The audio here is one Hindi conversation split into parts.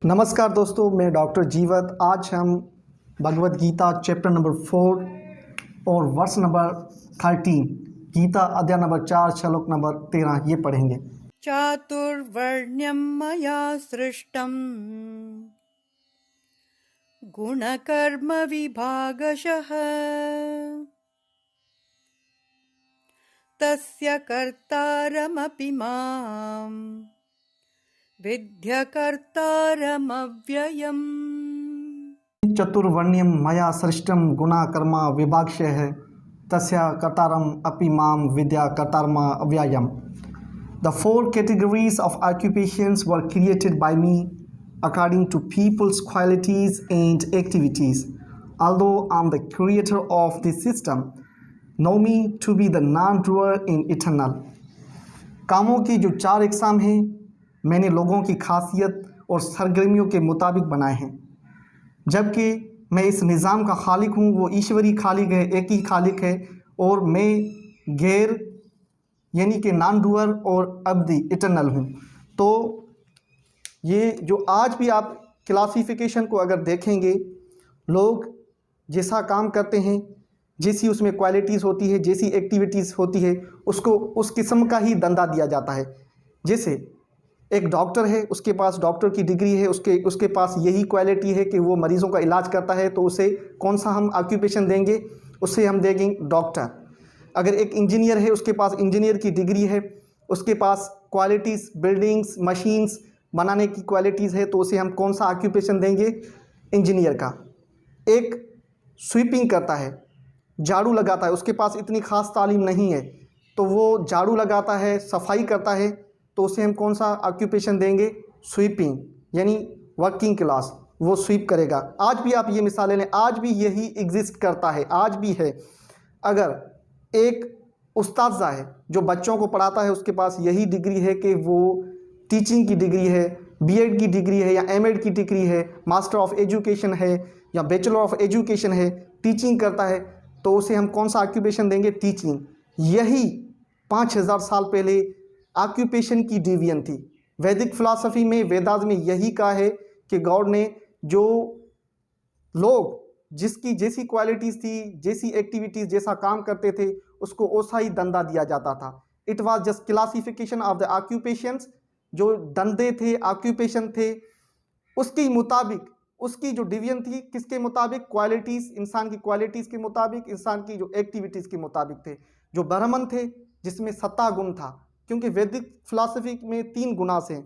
नमस्कार दोस्तों, मैं डॉक्टर जीवत। आज हम भगवत गीता चैप्टर नंबर 4 और वर्ष नंबर 13, गीता अध्याय नंबर 4 श्लोक नंबर 13 ये पढ़ेंगे। चातुर्वर्ण्यं मया सृष्टं गुणकर्म विभागशः तस्य कर्तारमपि मां विद्य कर्तारमव्ययम्। चतुर्वर्ण्यम मया सृष्टम गुणा कर्मा विभागशः तस्य कर्तारम अपि माम विद्या कर्तारम अव्ययम। The four categories of occupations were created by me according to people's qualities and activities. Although I am the creator of this system, know me to be the non-doer and eternal. कामों की जो 4 इकसाम हैं मैंने लोगों की खासियत और सरगर्मियों के मुताबिक बनाए हैं। जबकि मैं इस निज़ाम का खालिक हूँ, वो ईश्वरी खालिक है, एक ही खालिक है, और मैं गैर यानी कि नॉन डूअर और अब्दी इटरनल हूँ। तो ये जो आज भी आप क्लासिफिकेशन को अगर देखेंगे, लोग जैसा काम करते हैं, जैसी उसमें क्वालिटीज़ होती है, जैसी एक्टिविटीज़ होती है, उसको उस किस्म का ही धंधा दिया जाता है। जैसे एक डॉक्टर है, उसके पास डॉक्टर की डिग्री है, उसके पास यही क्वालिटी है कि वो मरीज़ों का इलाज करता है, तो उसे कौन सा हम ऑक्यूपेशन देंगे? उससे हम देंगे डॉक्टर। अगर एक इंजीनियर है, उसके पास इंजीनियर की डिग्री है, उसके पास क्वालिटीज़ बिल्डिंग्स मशीन्स बनाने की क्वालिटीज़ है, तो उसे हम कौन सा ऑक्यूपेशन देंगे? इंजीनियर का। एक स्वीपिंग करता है, झाड़ू लगाता है, उसके पास इतनी ख़ास तालीम नहीं है, तो वो झाड़ू लगाता है, सफाई करता है, तो उसे हम कौन सा ऑक्यूपेशन देंगे? स्वीपिंग, यानी वर्किंग क्लास, वो स्वीप करेगा। आज भी आप ये मिसालें लें, आज भी यही एग्जिस्ट करता है, आज भी है। अगर एक उस्ताज़ा है जो बच्चों को पढ़ाता है, उसके पास यही डिग्री है कि वो टीचिंग की डिग्री है, बीएड की डिग्री है या एमएड की डिग्री है, मास्टर ऑफ एजुकेशन है या बैचलर ऑफ एजुकेशन है, टीचिंग करता है, तो उसे हम कौन सा ऑक्यूपेशन देंगे? टीचिंग। यही 5000 साल पहले ऑक्यूपेशन की डिवीजन थी। वैदिक फिलॉसफी में, वेदास में यही कहा है कि गॉड ने जो लोग जिसकी जैसी क्वालिटीज़ थी, जैसी एक्टिविटीज़, जैसा काम करते थे, उसको वैसा ही धंधा दिया जाता था। It was just classification of the occupations. जो धंधे थे, ऑक्यूपेशन थे, उसके मुताबिक, उसकी जो डिवीजन थी, किसके मुताबिक? क्वालिटीज़, इंसान की क्वालिटीज़ के मुताबिक, इंसान की जो एक्टिविटीज़ के मुताबिक थे। जो ब्राह्मण थे, जिसमें सत्ता गुण था, क्योंकि वैदिक फिलॉसफी में 3 गुणा से,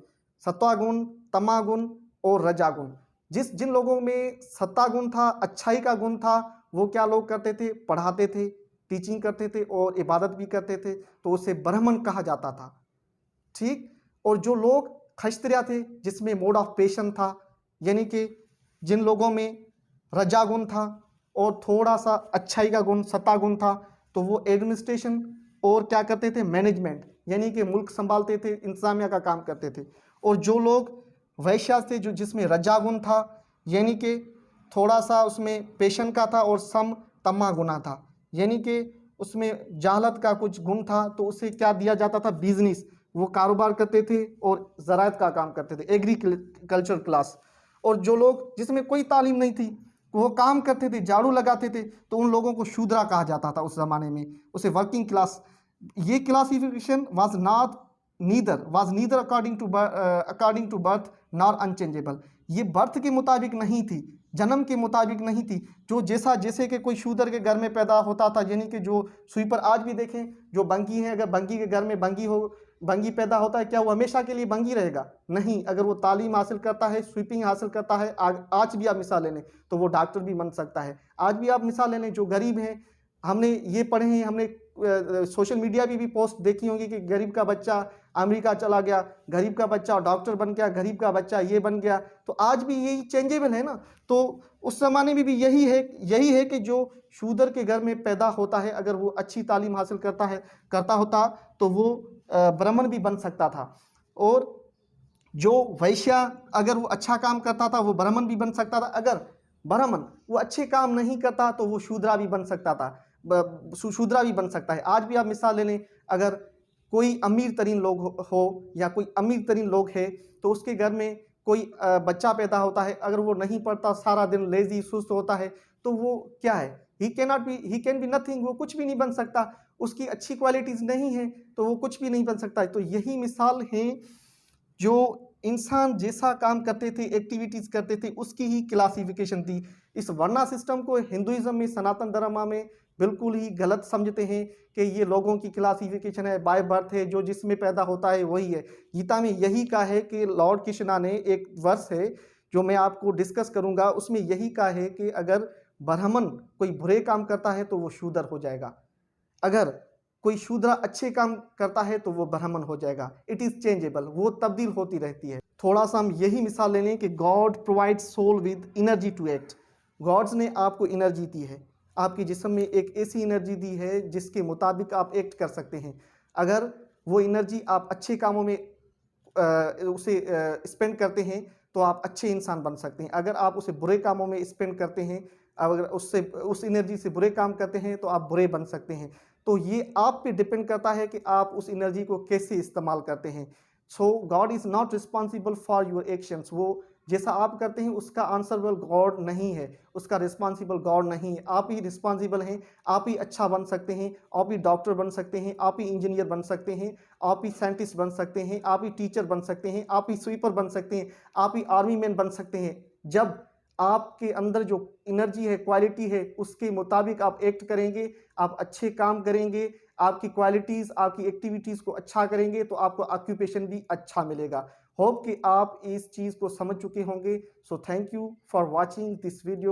सत्वागुण, तमागुण और रजागुण। जिन लोगों में सत्ता गुण था, अच्छाई का गुण था, वो क्या लोग करते थे? पढ़ाते थे, टीचिंग करते थे और इबादत भी करते थे, तो उसे ब्राह्मण कहा जाता था। ठीक। और जो लोग क्षत्रिय थे, जिसमें मोड ऑफ पेशन था, यानी कि जिन लोगों में रजागुण था और थोड़ा सा अच्छाई का गुण, सत्ता गुण था, तो वो एडमिनिस्ट्रेशन और क्या करते थे? मैनेजमेंट, यानी कि मुल्क संभालते थे, इंतजामिया का काम करते थे। और जो लोग वैश्य थे, जो जिसमें रजागुण था, यानी कि थोड़ा सा उसमें पेशन का था और सम तमा गुना था, यानी कि उसमें जाहलत का कुछ गुण था, तो उसे क्या दिया जाता था? बिजनेस, वो कारोबार करते थे और ज़राअत का काम करते थे, एग्रीकल्चर क्लास। और जो लोग जिसमें कोई तालीम नहीं थी, वो काम करते थे, झाड़ू लगाते थे, तो उन लोगों को शूद्रा कहा जाता था उस ज़माने में, उसे वर्किंग क्लास। ये classification was neither according to birth nor unchangeable. ये बर्थ के मुताबिक नहीं थी, जन्म के मुताबिक नहीं थी। जो जैसे कि कोई शूदर के घर में पैदा होता था, यानी कि जो स्वीपर, आज भी देखें जो बंगी है, अगर बंगी के घर में बंगी पैदा होता है, क्या वो हमेशा के लिए बंगी रहेगा? नहीं। अगर वो तालीम हासिल करता है, स्वीपिंग हासिल करता है, आज भी आप मिसाल ले लें तो वो डॉक्टर भी बन सकता है। आज भी आप मिसाल ले लें, जो गरीब हैं, हमने ये पढ़े हैं, हमने सोशल मीडिया पे भी पोस्ट देखी होंगी कि गरीब का बच्चा अमेरिका चला गया, गरीब का बच्चा डॉक्टर बन गया, गरीब का बच्चा ये बन गया। तो आज भी यही चेंजेबल है ना। तो उस ज़माने में भी यही है कि जो शूदर के घर में पैदा होता है, अगर वो अच्छी तालीम हासिल करता होता, तो वो ब्राह्मण भी बन सकता था। और जो वैश्य, अगर वो अच्छा काम करता था, वो ब्राह्मण भी बन सकता था। अगर ब्राह्मण वो अच्छे काम नहीं करता, तो वो शूद्रा भी बन सकता था, शूद्रा भी बन सकता है। आज भी आप मिसाल ले लें, अगर कोई अमीर तरीन लोग हो या कोई अमीर तरीन लोग है, तो उसके घर में कोई बच्चा पैदा होता है, अगर वो नहीं पढ़ता, सारा दिन लेजी सुस्त होता है, तो वो क्या है, ही कैन बी नथिंग, वो कुछ भी नहीं बन सकता, उसकी अच्छी क्वालिटीज़ नहीं है तो वो कुछ भी नहीं बन सकता। तो यही मिसाल है, जो इंसान जैसा काम करते थे, एक्टिविटीज़ करते थे, उसकी ही क्लासिफिकेशन थी। इस वर्णा सिस्टम को हिंदुइज्म में, सनातन धर्म में बिल्कुल ही गलत समझते हैं कि ये लोगों की क्लासिफिकेशन है, बाय बर्थ है, जो जिसमें पैदा होता है वही है। गीता में यही कहा है कि लॉर्ड कृष्णा ने, एक वर्स है जो मैं आपको डिस्कस करूंगा, उसमें यही कहा है कि अगर ब्राह्मण कोई बुरे काम करता है तो वो शूद्र हो जाएगा, अगर कोई शूद्र अच्छे काम करता है तो वो ब्राह्मण हो जाएगा। इट इज़ चेंजेबल, वो तब्दील होती रहती है। थोड़ा सा हम यही मिसाल ले लें कि God provides soul with energy to act. Gods ने आपको एनर्जी दी है, आपके जिस्म में एक ऐसी एनर्जी दी है जिसके मुताबिक आप एक्ट कर सकते हैं। अगर वो एनर्जी आप अच्छे कामों में उसे स्पेंड करते हैं तो आप अच्छे इंसान बन सकते हैं। अगर आप उसे बुरे कामों में स्पेंड करते हैं, अगर उस एनर्जी से बुरे काम करते हैं तो आप बुरे बन सकते हैं। तो ये आप पे डिपेंड करता है कि आप उस एनर्जी को कैसे इस्तेमाल करते हैं। So God is not responsible for your actions. वो जैसा आप करते हैं उसका आंसरेबल गॉड नहीं है, उसका रिस्पॉन्सिबल गॉड नहीं है। आप ही रिस्पॉन्सिबल हैं, आप ही अच्छा बन सकते हैं, आप ही डॉक्टर बन सकते हैं, आप ही इंजीनियर बन सकते हैं, आप ही साइंटिस्ट बन सकते हैं, आप ही टीचर बन सकते हैं, आप ही स्वीपर बन सकते हैं, आप ही आर्मी मैन बन सकते हैं। जब आपके अंदर जो एनर्जी है, क्वालिटी है, उसके मुताबिक आप एक्ट करेंगे, आप अच्छे काम करेंगे, आपकी क्वालिटीज़, आपकी एक्टिविटीज़ को अच्छा करेंगे तो आपको ऑक्यूपेशन भी अच्छा मिलेगा। होप कि आप इस चीज़ को समझ चुके होंगे। So thank you for watching this video.